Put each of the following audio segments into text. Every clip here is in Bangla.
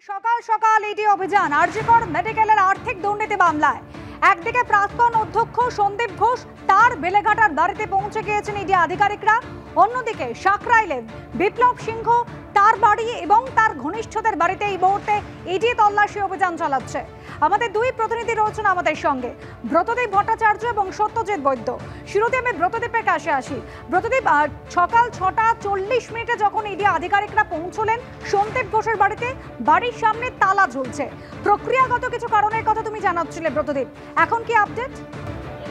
সকাল সকাল ইডি অভিযান আরজিকর মেডিকেলের আর্থিক দুর্নীতি মামলায় একদিকে প্রাক্তন অধ্যক্ষ সন্দীপ ঘোষ তার বেলেঘাটার বাড়িতে পৌঁছে গিয়েছেন ইডি আধিকারিকরা, অন্যদিকে সাকরাইলের বিপ্লব সিংহ তার বাড়ি এবং তার ঘনিষ্ঠদের বাড়িতে এই মুহূর্তে ইডি তল্লাশি অভিযান চালাচ্ছে। আমাদের দুই প্রতিনিধি রয়েছেন আমাদের সঙ্গে, ব্রতদীপ ভট্টাচার্য এবং সত্যজিৎ বৈদ্য। শুরুতে আমি ব্রতদীপের কাছে আসি। ব্রতদীপ, সকাল 6:40 যখন ইডি আধিকারিকরা পৌঁছলেন সন্দীপ ঘোষের বাড়িতে, বাড়ির সামনে তালা ঝুলছে, প্রক্রিয়াগত কিছু কারণের কথা তুমি জানাচ্ছিলে ব্রতদীপ, এখন কি আপডেট?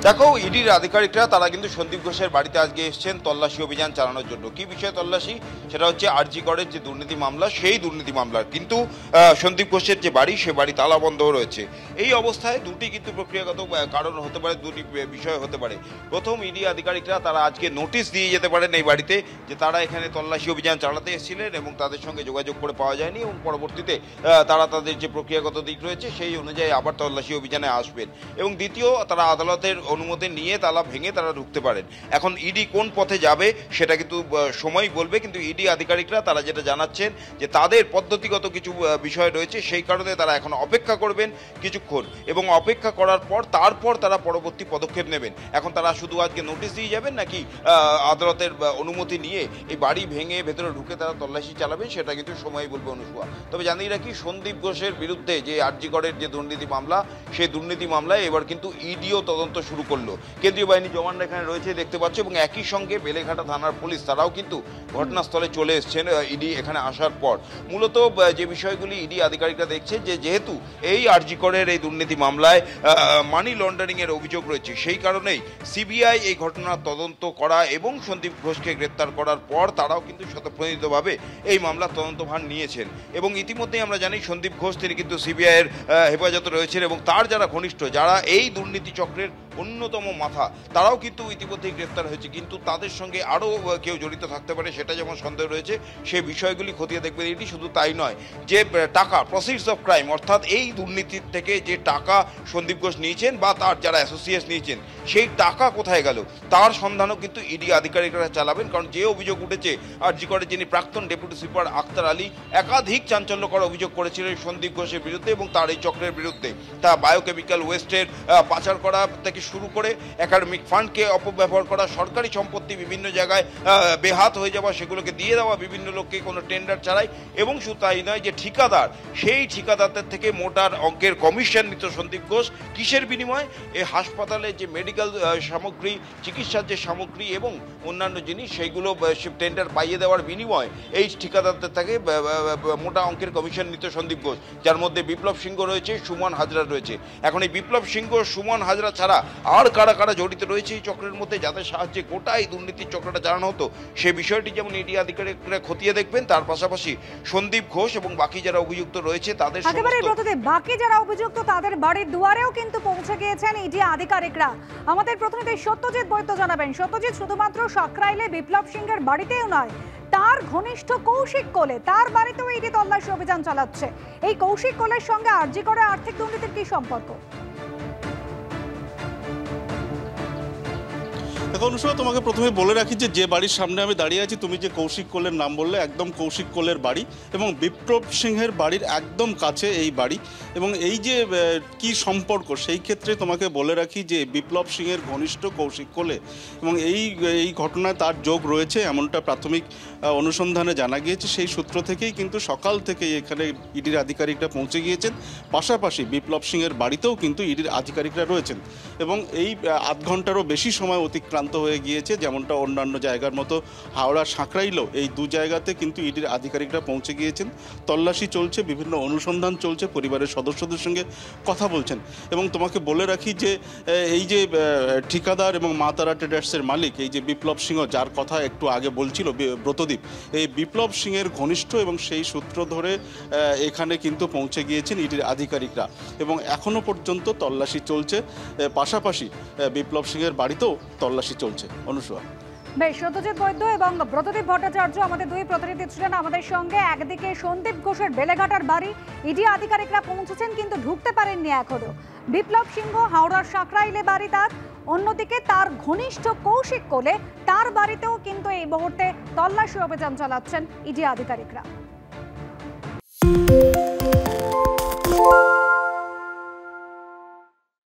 দেখো, ইডির আধিকারিকরা তারা কিন্তু সন্দীপ ঘোষের বাড়িতে আজকে এসেছেন তল্লাশি অভিযান চালানোর জন্য। কি বিষয়ে তল্লাশি? সেটা হচ্ছে আরজিকরের যে দুর্নীতি মামলা, সেই দুর্নীতি মামলার কিন্তু সন্দীপ ঘোষের যে বাড়ি, সে বাড়ি তালাবন্ধ রয়েছে। এই অবস্থায় দুটি কিন্তু প্রক্রিয়াগত কারণ হতে পারে, দুটি বিষয় হতে পারে। প্রথম, ইডি আধিকারিকরা তারা আজকে নোটিশ দিয়ে যেতে পারেন এই বাড়িতে যে তারা এখানে তল্লাশি অভিযান চালাতে এসেছিলেন এবং তাদের সঙ্গে যোগাযোগ করে পাওয়া যায়নি, এবং পরবর্তীতে তারা তাদের যে প্রক্রিয়াগত দিক রয়েছে সেই অনুযায়ী আবার তল্লাশি অভিযানে আসবেন। এবং দ্বিতীয়, তারা আদালতের অনুমতি নিয়ে তালা ভেঙে তারা ঢুকতে পারেন। এখন ইডি কোন পথে যাবে সেটা কিন্তু সময় বলবে, কিন্তু ইডি আধিকারিকরা তারা যেটা জানাচ্ছেন যে তাদের পদ্ধতিগত কিছু বিষয় রয়েছে, সেই কারণে তারা এখন অপেক্ষা করবেন কিছুক্ষণ, এবং অপেক্ষা করার পর তারপর তারা পরবর্তী পদক্ষেপ নেবেন। এখন তারা শুধু আজকে নোটিশ দিয়ে যাবেন নাকি আদালতের অনুমতি নিয়ে এই বাড়ি ভেঙে ভেতরে ঢুকে তারা তল্লাশি চালাবেন, সেটা কিন্তু সময় বলবে অনুসুয়া। তবে জানিয়ে রাখি, সন্দীপ ঘোষের বিরুদ্ধে যে আরজিকরের যে দুর্নীতি মামলা, সেই দুর্নীতি মামলায় এবার কিন্তু ইডিও তদন্ত শুরু করলো। কেন্দ্রীয় বাহিনী জওয়ানরা এখানে রয়েছে দেখতে পাচ্ছ, এবং একই সঙ্গে বেলেঘাটা থানার পুলিশ তারাও কিন্তু ঘটনাস্থলে চলে এসছেন ইডি এখানে আসার পর। মূলত যে বিষয়গুলি ইডি আধিকারিকরা দেখছে যে যেহেতু এই আরজিকরের এই দুর্নীতি মামলায় মানি লন্ডারিং এর অভিযোগ রয়েছে, সেই কারণেই সিবিআই এই ঘটনার তদন্ত করা এবং সন্দীপ ঘোষকে গ্রেপ্তার করার পর তারাও কিন্তু স্বতঃপ্রণোদিতভাবে এই মামলার তদন্তভার নিয়েছেন। এবং ইতিমধ্যেই আমরা জানি সন্দীপ ঘোষ তিনি কিন্তু সিবিআইয়ের হেফাজতে রয়েছেন, এবং তার যারা ঘনিষ্ঠ, যারা এই দুর্নীতি চক্রের অন্যতম মাথা, তারাও কিন্তু ইতিমধ্যেই গ্রেপ্তার হয়েছে। কিন্তু তাদের সঙ্গে আরও কেউ জড়িত থাকতে পারে সেটা যেমন সন্দেহ রয়েছে, সেই বিষয়গুলি খতিয়ে দেখবে এটি। শুধু তাই নয়, যে টাকা প্রসিডস অফ ক্রাইম, অর্থাৎ এই দুর্নীতির থেকে যে টাকা সন্দীপ ঘোষ নিয়েছেন বা তার যারা অ্যাসোসিয়েটস নিয়েছেন, সেই টাকা কোথায় গেল তার সন্ধানও কিন্তু ইডি আধিকারিকরা চালাবেন। কারণ যে অভিযোগ উঠেছে আরজিকরের যিনি প্রাক্তন ডেপুটি সুপার আক্তার আলী একাধিক চাঞ্চল্যকর অভিযোগ করেছিলেন সন্দীপ ঘোষের বিরুদ্ধে এবং তার এই চক্রের বিরুদ্ধে। তা বায়োকেমিক্যাল ওয়েস্টের পাচার করা থেকে শুরু করে একাডেমিক ফান্ডকে অপব্যবহার করা, সরকারি সম্পত্তি বিভিন্ন জায়গায় বেহাত হয়ে যাওয়া, সেগুলোকে দিয়ে দেওয়া বিভিন্ন লোককে কোনো টেন্ডার ছাড়াই, এবং শুধু তাই নয়, যে ঠিকাদার, সেই ঠিকাদারদের থেকে মোটার অঙ্কের কমিশন নিত সন্দীপ ঘোষ। কিসের বিনিময়ে? এই হাসপাতালে যে মেডিকেল সামগ্রী, চিকিৎসার যে সামগ্রী এবং অন্যান্য জিনিস, সেইগুলো টেন্ডার পাইয়ে দেওয়ার বিনিময়ে এই ঠিকাদারদের থেকে মোটা অঙ্কের কমিশন নিত সন্দীপ ঘোষ, যার মধ্যে বিপ্লব সিংহ রয়েছে, সুমন হাজরা রয়েছে। এখন এই বিপ্লব সিংহ, সুমন হাজরা ছাড়া আর কারা কারা জড়িত রয়েছে এই চক্রের মধ্যে, যাদের সাহায্যে গোটা এই দুর্নীতির চক্রটা চালানো হতো, সে বিষয়টি যেমন ইডি আধিকারিকরা খতিয়ে দেখবেন, তার পাশাপাশি সন্দীপ ঘোষ এবং বাকি যারা অভিযুক্ত রয়েছে তাদের বাকি যারা অভিযুক্ত তাদের বাড়ির দুয়ারেও কিন্তু পৌঁছে গিয়েছেন ইডি আধিকারিকরা। আমাদের প্রতিনিধি সত্যজিৎ বৈদ্য জানাবেন। সত্যজিৎ, শুধুমাত্র সাকরাইলে বিপ্লব সিংহের বাড়িতেও নয়, তার ঘনিষ্ঠ কৌশিক কোলে, তার বাড়িতেও ইডি তল্লাশি অভিযান চালাচ্ছে। এই কৌশিক কোলের সঙ্গে আরজিকরের আর্থিক দুর্নীতির কি সম্পর্ক? এখন তোমাকে প্রথমে বলে রাখি যে বাড়ির সামনে আমি দাঁড়িয়ে আছি, তুমি যে কৌশিক কোলের নাম বললে, একদম কৌশিক কোলের বাড়ি এবং বিপ্লব সিংহের বাড়ির একদম কাছে এই বাড়ি। এবং এই যে কি সম্পর্ক, সেই ক্ষেত্রে তোমাকে বলে রাখি যে বিপ্লব সিংহের ঘনিষ্ঠ কৌশিক কোলে, এবং এই ঘটনায় তার যোগ রয়েছে এমনটা প্রাথমিক অনুসন্ধানে জানা গিয়েছে। সেই সূত্র থেকেই কিন্তু সকাল থেকে এখানে ইডির আধিকারিকরা পৌঁছে গিয়েছেন। পাশাপাশি বিপ্লব সিংহের বাড়িতেও কিন্তু ইডির আধিকারিকরা রয়েছেন, এবং এই আধ ঘন্টারও বেশি সময় অতিক্রান্ত হয়ে গিয়েছে। যেমনটা অন্যান্য জায়গার মতো হাওড়া সাঁকরাইলও এই দু জায়গাতে কিন্তু ইডির আধিকারিকরা পৌঁছে গিয়েছেন। তল্লাশি চলছে, বিভিন্ন অনুসন্ধান চলছে, পরিবারের সদস্যদের সঙ্গে কথা বলছেন। এবং তোমাকে বলে রাখি যে এই যে ঠিকাদার এবং মা তারা ট্রেডার্সের মালিক, এই যে বিপ্লব সিংহ, যার কথা একটু আগে বলছিল ব্রতদীপ, এই বিপ্লব সিংহের ঘনিষ্ঠ, এবং সেই সূত্র ধরে এখানে কিন্তু পৌঁছে গিয়েছেন ইডির আধিকারিকরা, এবং এখনও পর্যন্ত তল্লাশি চলছে। পাশাপাশি বিপ্লব সিংহের বাড়িতেও তল্লাশি চলছে। অনুসুয়া। বেশ, সত্যজিৎ বৈদ্য এবং ব্রতদীপ ভট্টাচার্য আমাদের দুই প্রতিনিধি ছিলেন আমাদের সঙ্গে। একদিকে সন্দীপ ঘোষের বেলেঘাটার বাড়ি ইডি আধিকারিকরা পৌঁছেছেন, কিন্তু ঢুকতে পারেননি এখনো। বিপ্লব সিংহ হাওড়ার সাকরাইলে বাড়ি তার, অন্যদিকে তার ঘনিষ্ঠ কৌশিক কোলে, তার বাড়িতেও কিন্তু এই মুহূর্তে তল্লাশি অভিযান চালাচ্ছেন ইডি আধিকারিকরা।